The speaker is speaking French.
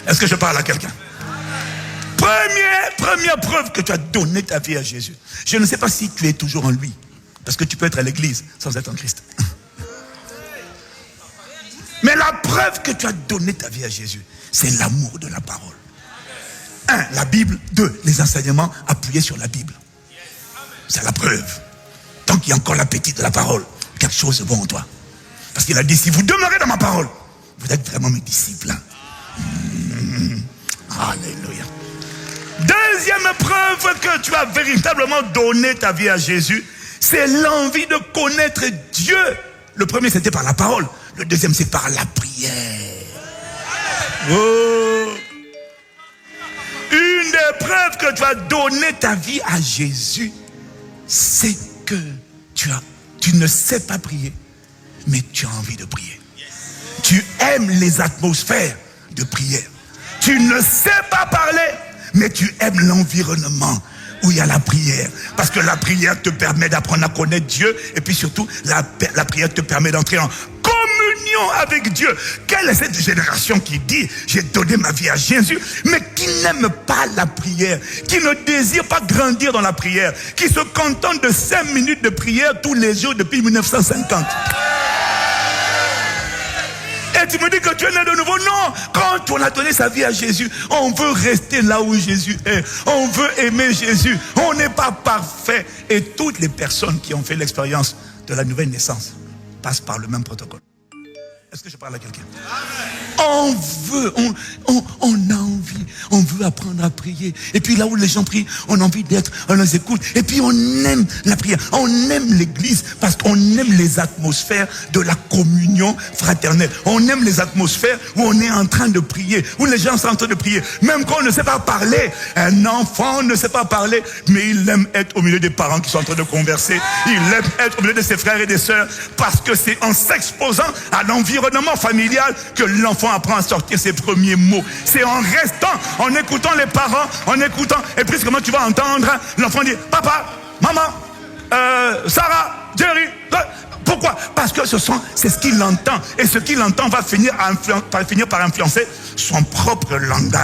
Est-ce que je parle à quelqu'un? Première preuve que tu as donné ta vie à Jésus. Je ne sais pas si tu es toujours en lui. Parce que tu peux être à l'église sans être en Christ. Mais la preuve que tu as donné ta vie à Jésus, c'est l'amour de la parole. 1, la Bible. 2, les enseignements appuyés sur la Bible. C'est la preuve. Tant qu'il y a encore l'appétit de la parole, quelque chose de bon en toi. Parce qu'il a dit, si vous demeurez dans ma parole, vous êtes vraiment mes disciples. Alléluia. Deuxième preuve que tu as véritablement donné ta vie à Jésus, c'est l'envie de connaître Dieu. Le premier, c'était par la parole. Le deuxième, c'est par la prière. Oh. Une des preuves que tu as donné ta vie à Jésus, c'est que tu ne sais pas prier, mais tu as envie de prier. Tu aimes les atmosphères de prière. Tu ne sais pas parler, mais tu aimes l'environnement où il y a la prière. Parce que la prière te permet d'apprendre à connaître Dieu. Et puis surtout, la prière te permet d'entrer en communion avec Dieu. Quelle est cette génération qui dit, j'ai donné ma vie à Jésus, mais qui n'aime pas la prière, qui ne désire pas grandir dans la prière, qui se contente de 5 minutes de prière tous les jours depuis 1950. Et tu me dis que tu es né de nouveau. Non, quand on a donné sa vie à Jésus, on veut rester là où Jésus est. On veut aimer Jésus. On n'est pas parfait. Et toutes les personnes qui ont fait l'expérience de la nouvelle naissance passent par le même protocole. Est-ce que je parle à quelqu'un? On a envie, on veut apprendre à prier. Et puis là où les gens prient, on a envie d'être, on les écoute. Et puis on aime la prière, on aime l'église parce qu'on aime les atmosphères de la communion fraternelle. On aime les atmosphères où on est en train de prier, où les gens sont en train de prier. Même quand on ne sait pas parler, un enfant ne sait pas parler, mais il aime être au milieu des parents qui sont en train de converser. Il aime être au milieu de ses frères et des sœurs parce que c'est en s'exposant à l'environnement familial que l'enfant apprend à sortir ses premiers mots. C'est en restant, en écoutant les parents, en écoutant, et puis comment tu vas entendre l'enfant dire papa, maman, Sarah, Jerry. Pourquoi? Parce que c'est ce qu'il entend, et ce qu'il entend va finir par influencer son propre langage.